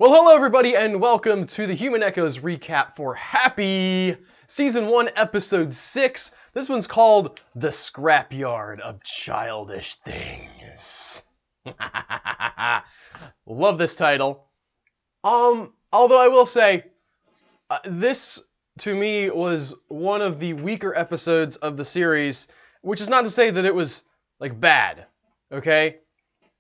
Well, hello everybody, and welcome to the Human Echoes recap for Happy Season 1, Episode 6. This one's called The Scrapyard of Childish Things. Love this title. Although I will say, this, to me, was one of the weaker episodes of the series, which is not to say that it was, like, bad, okay?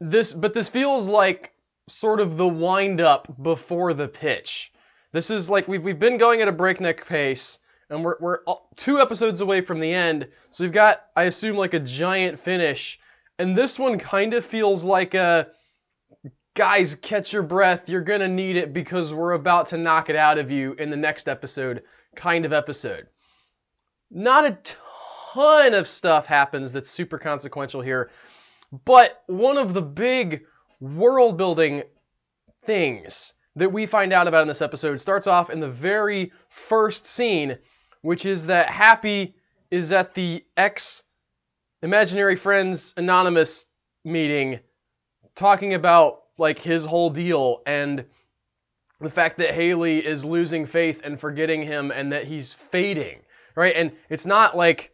But this feels like sort of the wind-up before the pitch. This is like, we've been going at a breakneck pace, and we're 2 episodes away from the end, so we've got, I assume, like a giant finish, and this one kind of feels like a, guys, catch your breath, you're gonna need it because we're about to knock it out of you in the next episode kind of episode. Not a ton of stuff happens that's super consequential here, but one of the big world-building things that we find out about in this episode starts off in the very first scene, which is that Happy is at the Imaginary Friends Anonymous meeting talking about, like, his whole deal and the fact that Haley is losing faith and forgetting him and that he's fading, right? And it's not, like,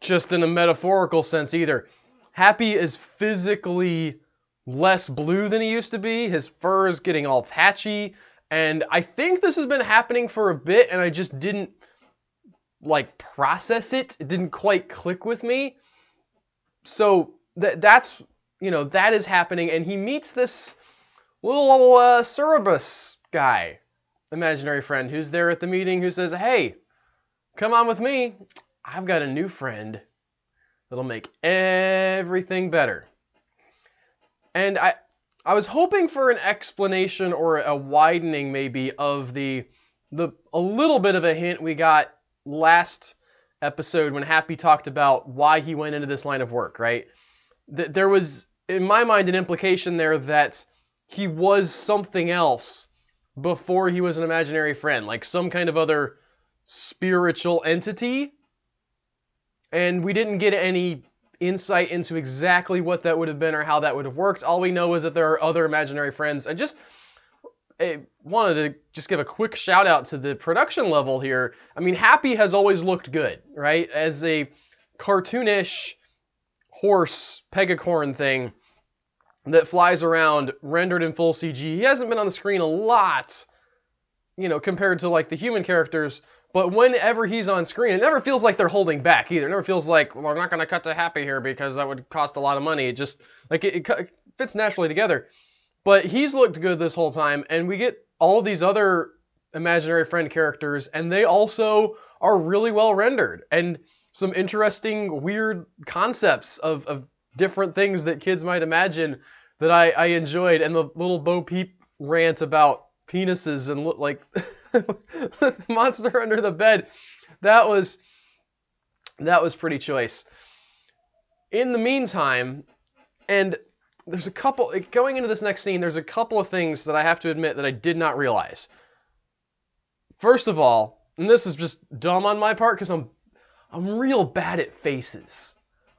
just in a metaphorical sense either. Happy is physically less blue than he used to be. His fur is getting all patchy, and I think this has been happening for a bit, and I just didn't, like, process it. It didn't quite click with me. So that's, you know, that is happening, and he meets this little Cerebus guy, imaginary friend, who's there at the meeting, who says, "Hey, come on with me. I've got a new friend that'll make everything better." And I was hoping for an explanation or a widening maybe of the a little bit of a hint we got last episode when Happy talked about why he went into this line of work, right? There was, in my mind, an implication there that he was something else before he was an imaginary friend, like some kind of other spiritual entity. And we didn't get any insight into exactly what that would have been or how that would have worked. All we know is that there are other imaginary friends. I wanted to just give a quick shout out to the production level here. I mean, Happy has always looked good, right? As a cartoonish horse pegacorn thing that flies around rendered in full CG. He hasn't been on the screen a lot, you know, compared to like the human characters. But whenever he's on screen, it never feels like they're holding back either. It never feels like, well, we're not going to cut to Happy here because that would cost a lot of money. It just, like, it fits naturally together. But he's looked good this whole time, and we get all these other imaginary friend characters, and they also are really well rendered. And some interesting, weird concepts of different things that kids might imagine that I enjoyed. And the little Bo Peep rant about penises and like the monster under the bed, that was pretty choice. In the meantime, and there's a couple, going into this next scene, there's a couple of things that I have to admit that I did not realize. First of all, and this is just dumb on my part because I'm real bad at faces.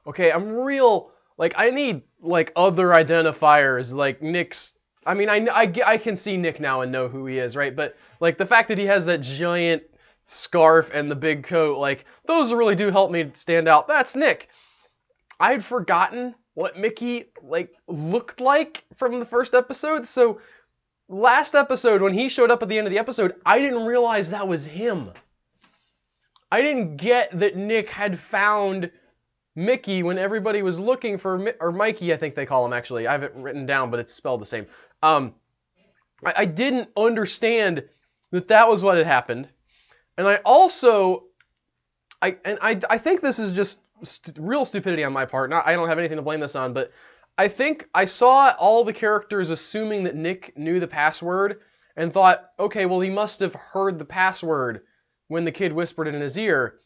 Okay, I'm real, like, I need, like, other identifiers, like Nick's. I mean, I can see Nick now and know who he is, right? But, like, the fact that he has that giant scarf and the big coat, like, those really do help me stand out. That's Nick. I had forgotten what Mickey, like, looked like from the first episode. So, last episode, when he showed up at the end of the episode, I didn't realize that was him. I didn't get that Nick had found Mickey when everybody was looking for, or Mikey, I think they call him, actually. I have it written down, but it's spelled the same. I didn't understand that was what had happened. And I also, I think this is just real stupidity on my part. I don't have anything to blame this on, but I think I saw all the characters assuming that Nick knew the password and thought, okay, well, he must have heard the password when the kid whispered it in his ear.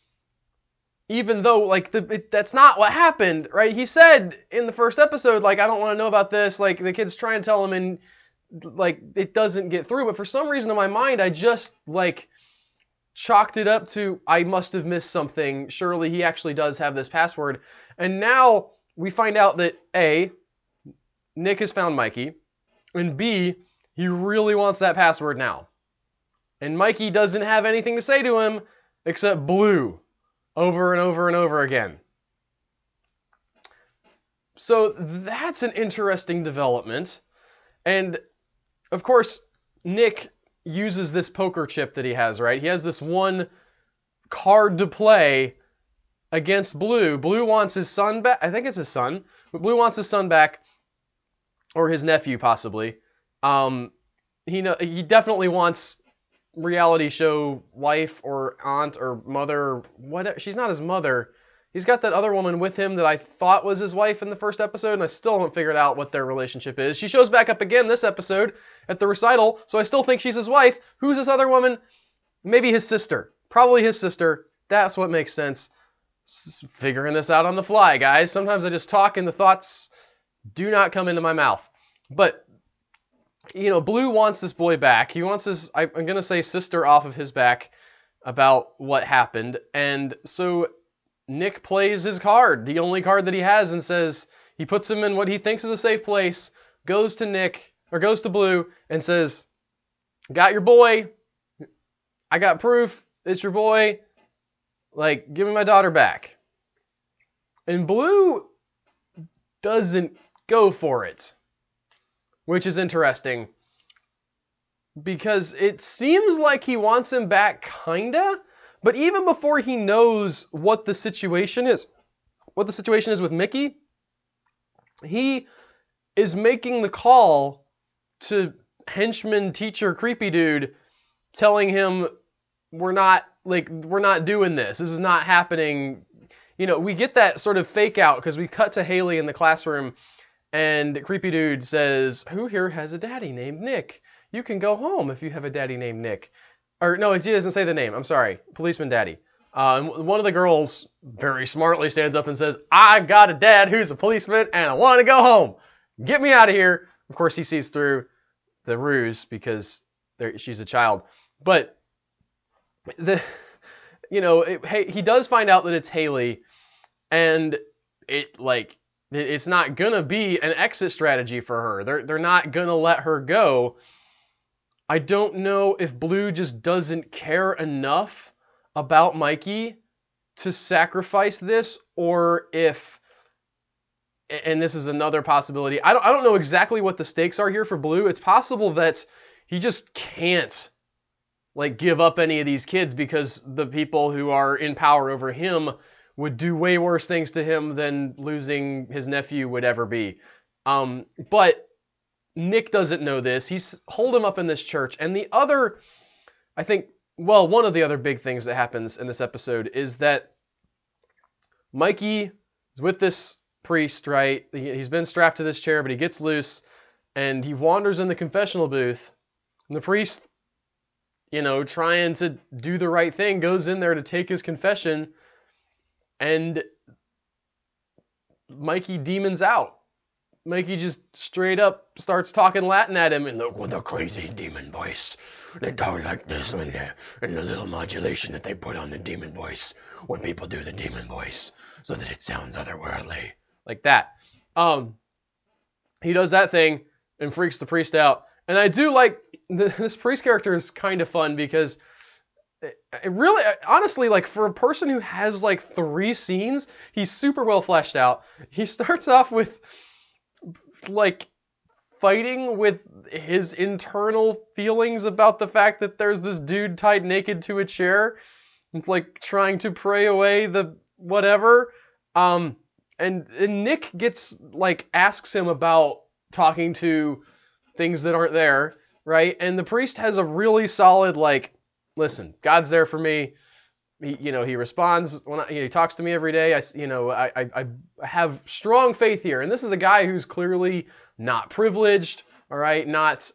Even though, like, that's not what happened, right? He said in the first episode, like, I don't want to know about this. Like, the kid's trying to tell him, and, like, it doesn't get through. But for some reason in my mind, I just, like, chalked it up to, I must have missed something. Surely he actually does have this password. And now we find out that, A, Nick has found Mikey, and B, He really wants that password now. And Mikey doesn't have anything to say to him except blue over and over and over again. So that's an interesting development. And of course, Nick uses this poker chip that he has, right? He has this one card to play against Blue. Blue wants his son back. I think it's his son. But Blue wants his son back, or his nephew possibly. He definitely wants reality show wife or aunt or mother or whatever. She's not his mother. He's got that other woman with him that I thought was his wife in the first episode, and I still haven't figured out what their relationship is. She shows back up again this episode at the recital, so I still think she's his wife. Who's this other woman? Maybe his sister. Probably his sister. That's what makes sense. Figuring this out on the fly, guys. Sometimes I just talk and the thoughts do not come into my mouth. But, you know, Blue wants this boy back. He wants his, I'm going to say, sister off of his back about what happened. And so Nick plays his card, the only card that he has, and says, he puts him in what he thinks is a safe place, goes to Blue, and says, got your boy, I got proof, it's your boy, like, give me my daughter back. And Blue doesn't go for it, which is interesting, because it seems like he wants him back, kinda. But even before he knows what the situation is with Mickey, he is making the call to henchman teacher creepy dude, telling him we're not doing this. This is not happening. You know, we get that sort of fake out because we cut to Haley in the classroom, and creepy dude says, "Who here has a daddy named Nick? You can go home if you have a daddy named Nick." Or no, he doesn't say the name. I'm sorry. Policeman Daddy. And one of the girls very smartly stands up and says, "I've got a dad who's a policeman and I want to go home. Get me out of here." Of course, he sees through the ruse because she's a child. But he does find out that it's Haley, and it's not gonna be an exit strategy for her. They're not gonna let her go. I don't know if Blue just doesn't care enough about Mikey to sacrifice this, or if, and this is another possibility, I don't know exactly what the stakes are here for Blue. It's possible that he just can't give up any of these kids because the people who are in power over him would do way worse things to him than losing his nephew would ever be. But Nick doesn't know this. He's holed him up in this church. And the other, one of the other big things that happens in this episode is that Mikey is with this priest, right? He's been strapped to this chair, but he gets loose, and he wanders in the confessional booth. And the priest, trying to do the right thing, goes in there to take his confession, and Mikey demons out. Mikey just straight up starts talking Latin at him, and look with a crazy demon voice. They talk like this and the little modulation that they put on the demon voice when people do the demon voice so that it sounds otherworldly. Like that. He does that thing and freaks the priest out. And I do like, this priest character is kind of fun because it really, honestly, for a person who has 3 scenes, he's super well fleshed out. He starts off with fighting with his internal feelings about the fact that there's this dude tied naked to a chair, and trying to pray away the whatever. And Nick gets asks him about talking to things that aren't there, right? And the priest has a really solid listen, God's there for me. He responds when he talks to me every day. I have strong faith here, and this is a guy who's clearly not privileged, all right, not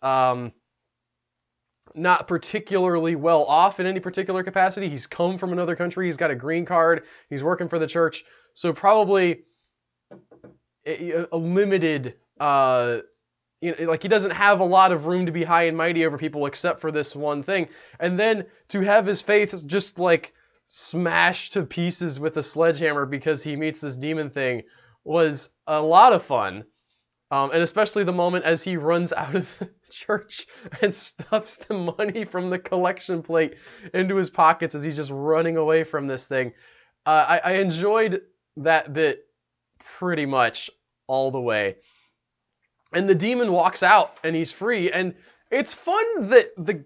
particularly well off in any particular capacity. He's come from another country. He's got a green card. He's working for the church, so probably a limited. He doesn't have a lot of room to be high and mighty over people except for this one thing, and then to have his faith just smashed to pieces with a sledgehammer because he meets this demon thing was a lot of fun. And especially the moment as he runs out of the church and stuffs the money from the collection plate into his pockets as he's just running away from this thing. I enjoyed that bit pretty much all the way. And the demon walks out and he's free. And it's fun that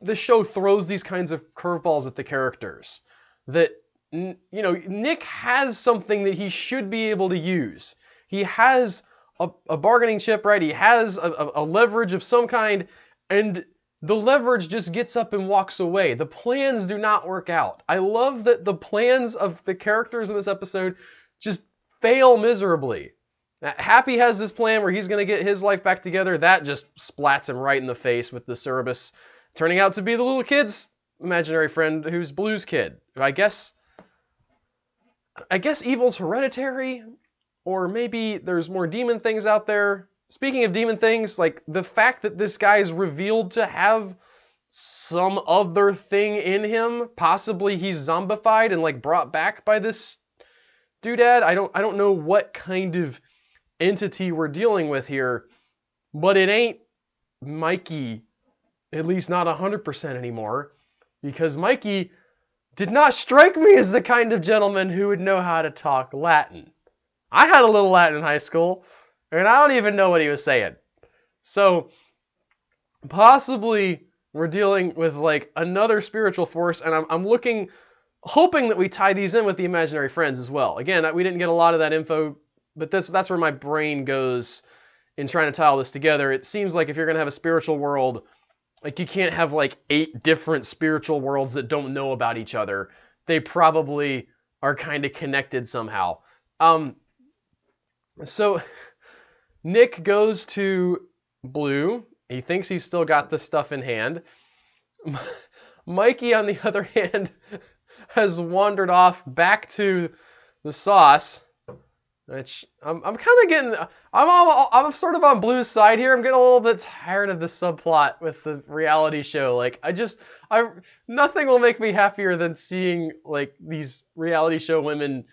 the show throws these kinds of curveballs at the characters. That, you know, Nick has something that he should be able to use. He has a bargaining chip, right? He has a leverage of some kind, and the leverage just gets up and walks away. The plans do not work out. I love that the plans of the characters in this episode just fail miserably. Now, Happy has this plan where he's going to get his life back together. That just splats him right in the face with the Cerebus turning out to be the little kid's imaginary friend who's Blue's kid. I guess evil's hereditary. Or maybe there's more demon things out there. Speaking of demon things, like the fact that this guy is revealed to have some other thing in him, possibly he's zombified and like brought back by this doodad. I don't know what kind of entity we're dealing with here, but it ain't Mikey, at least not 100% anymore, because Mikey did not strike me as the kind of gentleman who would know how to talk Latin. I had a little Latin in high school, and I don't even know what he was saying. So, possibly we're dealing with like another spiritual force, and I'm hoping that we tie these in with the imaginary friends as well. Again, we didn't get a lot of that info, but that's where my brain goes in trying to tie all this together. It seems like if you're going to have a spiritual world, like you can't have like 8 different spiritual worlds that don't know about each other. They probably are kind of connected somehow. So Nick goes to Blue. He thinks he's still got the stuff in hand. Mikey, on the other hand, has wandered off back to the sauce. Which I'm kind of getting. I'm sort of on Blue's side here. I'm getting a little bit tired of the subplot with the reality show. Like nothing will make me happier than seeing like these reality show women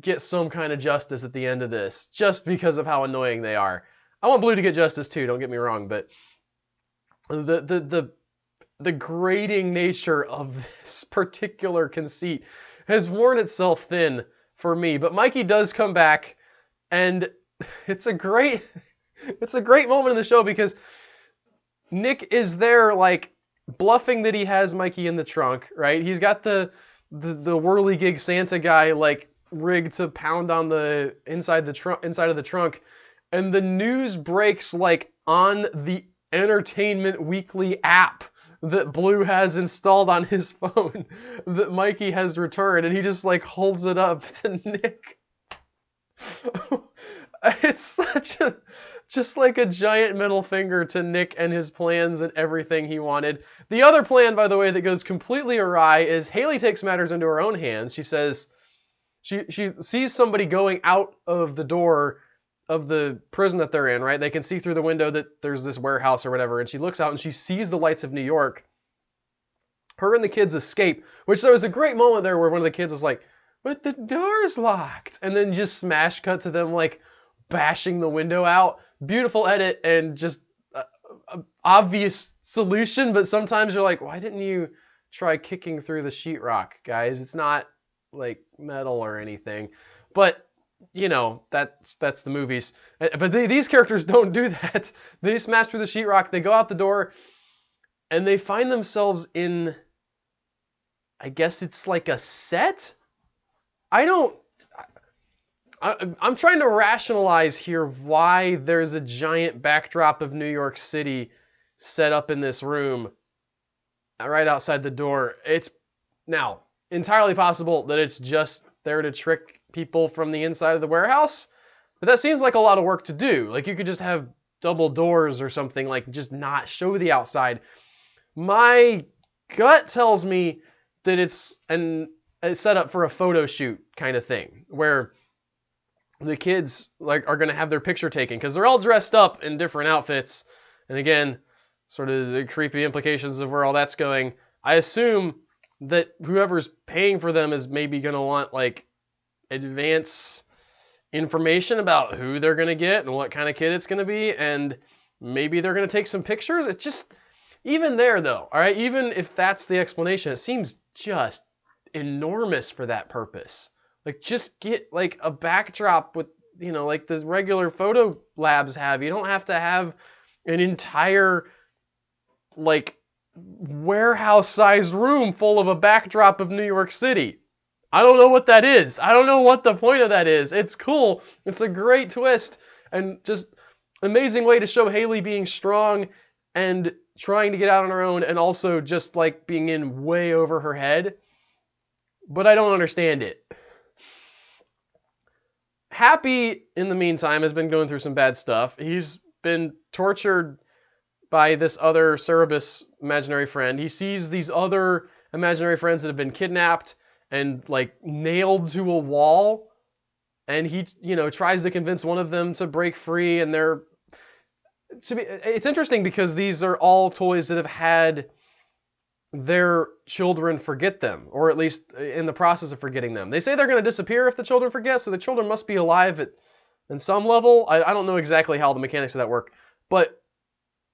get some kind of justice at the end of this, just because of how annoying they are. I want Blue to get justice too, don't get me wrong, but the grating nature of this particular conceit has worn itself thin for me. But Mikey does come back, and it's a great moment in the show because Nick is there like bluffing that he has Mikey in the trunk, right? He's got the whirligig Santa guy like rigged to pound on the inside of the trunk, and the news breaks like on the Entertainment Weekly app that Blue has installed on his phone that Mikey has returned, and he just like holds it up to Nick. It's just like a giant middle finger to Nick and his plans and everything he wanted. The other plan, by the way, that goes completely awry is Haley takes matters into her own hands. She says she sees somebody going out of the door of the prison that they're in, right? They can see through the window that there's this warehouse or whatever, and she looks out and she sees the lights of New York. Her and the kids escape, which there was a great moment there where one of the kids was like, but the door's locked, and then just smash cut to them like bashing the window out. Beautiful edit and just obvious solution, but sometimes you're like, why didn't you try kicking through the sheetrock, guys? It's not like metal or anything, but you know, that's the movies. But these characters don't do that. They smash through the sheetrock, they go out the door, and they find themselves in, I guess it's like a set? I'm trying to rationalize here why there's a giant backdrop of New York City set up in this room right outside the door. It's now entirely possible that it's just there to trick people from the inside of the warehouse, but that seems like a lot of work to do. Like you could just have double doors or something, like just not show the outside. My gut tells me that it's set up for a photo shoot kind of thing, where the kids like are going to have their picture taken because they're all dressed up in different outfits. And again, sort of the creepy implications of where all that's going. I assume that whoever's paying for them is maybe going to want like advance information about who they're going to get and what kind of kid it's going to be, and maybe they're going to take some pictures. It's just, even there though, all right, even if that's the explanation, it seems just enormous for that purpose. Like, just get like a backdrop with, you know, like the regular photo labs have. You don't have to have an entire like warehouse-sized room full of a backdrop of New York City. I don't know what that is. I don't know what the point of that is. It's cool. It's a great twist and just amazing way to show Haley being strong and trying to get out on her own, and also just like being in way over her head. But I don't understand it. Happy, in the meantime, has been going through some bad stuff. He's been tortured by this other Cerebus imaginary friend. He sees these other imaginary friends that have been kidnapped and like nailed to a wall, and he, you know, tries to convince one of them to break free. And it's interesting because these are all toys that have had their children forget them, or at least in the process of forgetting them. They say they're going to disappear if the children forget, so the children must be alive in some level. I don't know exactly how the mechanics of that work, but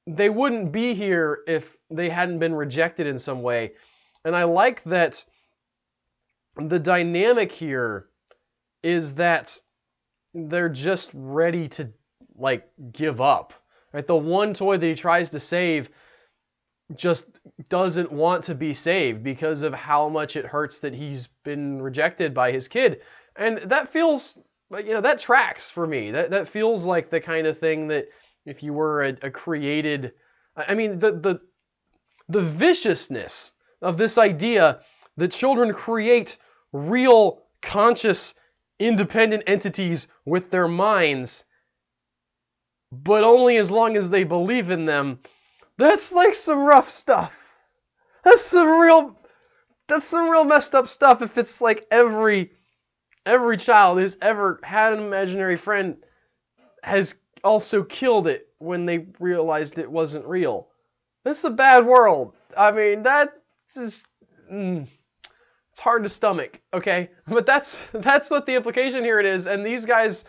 they wouldn't be here if they hadn't been rejected in some way. And I like that the dynamic here is that they're just ready to like give up. Right? The one toy that he tries to save just doesn't want to be saved because of how much it hurts that he's been rejected by his kid. And that feels, you know, that tracks for me. That feels like the kind of thing that if you were a created, I mean, the viciousness of this idea that children create real, conscious, independent entities with their minds, but only as long as they believe in them. That's like some rough stuff. That's some real messed up stuff if it's like every child who's ever had an imaginary friend has also killed it when they realized it wasn't real. That's a bad world. I mean, that just it's hard to stomach, okay? But that's what the implication here it is. And these guys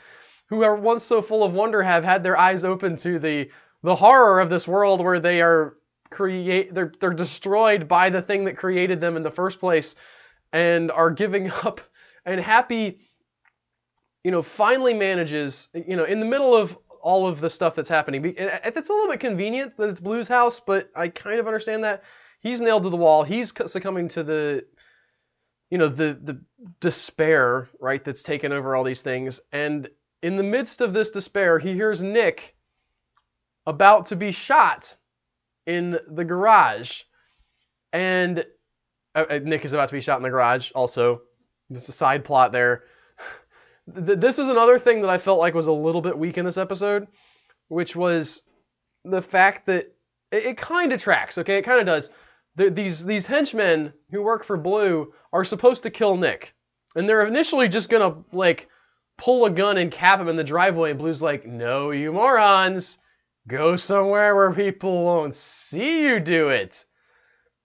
who are once so full of wonder have had their eyes open to the horror of this world where they are they're destroyed by the thing that created them in the first place and are giving up. And Happy, you know, finally manages, you know, in the middle of all of the stuff that's happening. It's a little bit convenient that it's Blue's house, but I kind of understand that. He's nailed to the wall. He's succumbing to the, you know, the despair, right, that's taken over all these things. And in the midst of this despair, he hears Nick about to be shot in the garage. And Nick is about to be shot in the garage also. Just a side plot there. This was another thing that I felt like was a little bit weak in this episode, which was the fact that it kind of tracks, okay? It kind of does. These henchmen who work for Blue are supposed to kill Nick. And they're initially just going to, like, pull a gun and cap him in the driveway. And Blue's like, no, you morons. Go somewhere where people won't see you do it.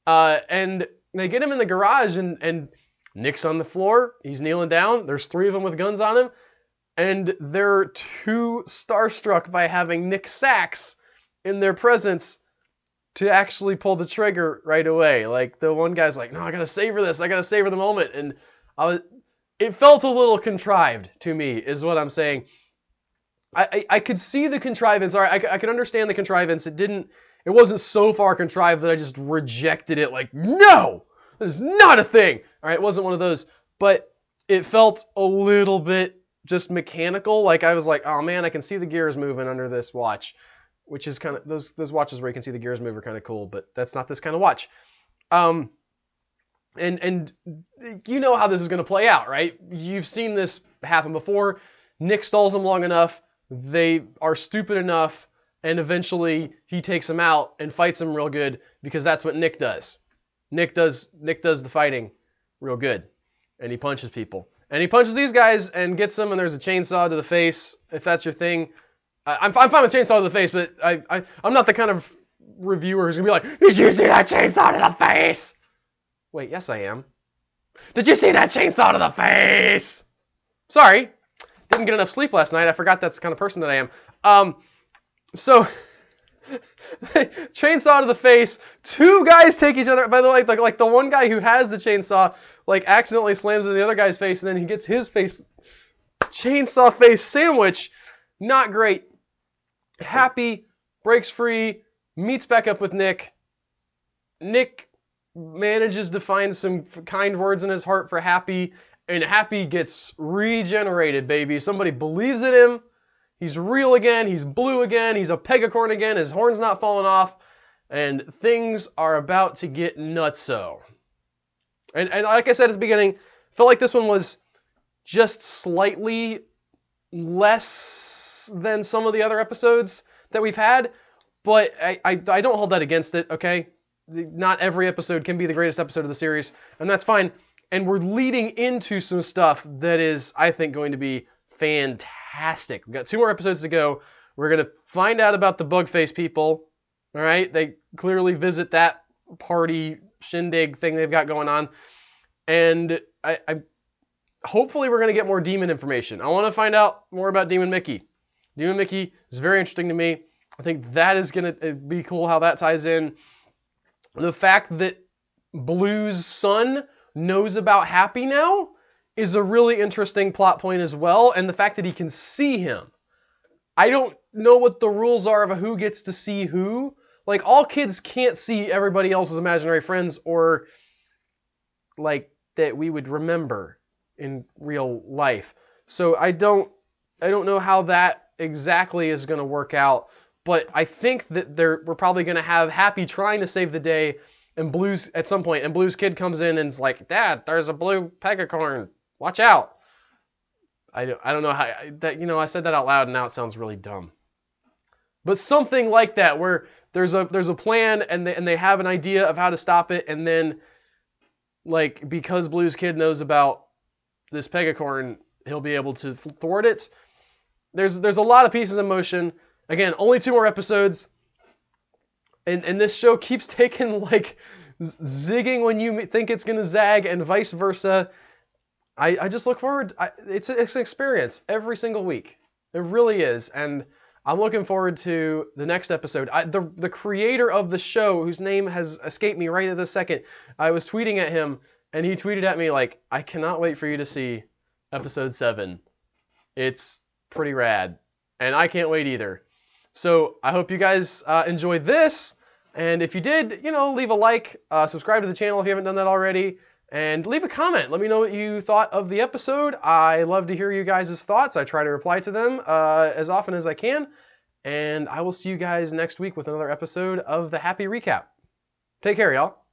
And they get him in the garage, and Nick's on the floor. He's kneeling down. There's 3 of them with guns on him. And they're too starstruck by having Nick Sachs in their presence to actually pull the trigger right away. Like, the one guy's like, no, I gotta savor this. I gotta savor the moment. And it felt a little contrived to me, is what I'm saying. I could see the contrivance. All right, I could understand the contrivance. It wasn't so far contrived that I just rejected it like, no, this is not a thing. All right, it wasn't one of those. But it felt a little bit just mechanical. Like, I was like, oh man, I can see the gears moving under this watch. Which is kind of, those watches where you can see the gears move are kind of cool, but that's not this kind of watch. And you know how this is going to play out, right? You've seen this happen before. Nick stalls them long enough. They are stupid enough, and eventually he takes them out and fights them real good, because that's what Nick does. Nick does the fighting real good, and he punches people. And he punches these guys and gets them, and there's a chainsaw to the face, if that's your thing. I'm fine with chainsaw to the face, but I'm not the kind of reviewer who's going to be like, did you see that chainsaw to the face? Wait, yes I am. Did you see that chainsaw to the face? Sorry. didn't get enough sleep last night. I forgot that's the kind of person that I am. So chainsaw to the face. Two guys take each other. By the way, like the one guy who has the chainsaw like accidentally slams into the other guy's face, and then he gets his face chainsaw face sandwich. Not great. Happy breaks free, meets back up with Nick. Nick manages to find some kind words in his heart for Happy, and Happy gets regenerated, baby. Somebody believes in him. He's real again. He's blue again. He's a pegacorn again. His horn's not falling off. And things are about to get nutso. And like I said at the beginning, I felt like this one was just slightly less than some of the other episodes that we've had. But I don't hold that against it, okay? Not every episode can be the greatest episode of the series, and that's fine. And we're leading into some stuff that is, I think, going to be fantastic. We've got 2 more episodes to go. We're going to find out about the Bugface people, all right? They clearly visit that party shindig thing they've got going on. And I hopefully we're going to get more Demon information. I want to find out more about Demon Mickey. Demon Mickey is very interesting to me. I think that is going to be cool how that ties in. The fact that Blue's son knows about Happy now is a really interesting plot point as well. And the fact that he can see him. I don't know what the rules are of who gets to see who. Like, all kids can't see everybody else's imaginary friends, or like that we would remember in real life. So I don't know how that exactly is going to work out. But I think that we're probably going to have Happy trying to save the day, and Blue's at some point, and Blue's kid comes in and is like, "Dad, there's a blue pegacorn. Watch out." I don't know how that, I said that out loud and now it sounds really dumb. But something like that, where there's a plan and they have an idea of how to stop it, and then like because Blue's kid knows about this pegacorn, he'll be able to thwart it. There's a lot of pieces in motion. Again, only 2 more episodes, and this show keeps taking, like, zigging when you think it's going to zag, and vice versa. I just look forward. It's an experience every single week. It really is, and I'm looking forward to the next episode. The creator of the show, whose name has escaped me right at this second, I was tweeting at him, and he tweeted at me, like, "I cannot wait for you to see episode 7. It's pretty rad, and I can't wait either." So I hope you guys enjoyed this, and if you did, leave a like, subscribe to the channel if you haven't done that already, and leave a comment. Let me know what you thought of the episode. I love to hear you guys' thoughts. I try to reply to them as often as I can, and I will see you guys next week with another episode of the Happy Recap. Take care, y'all.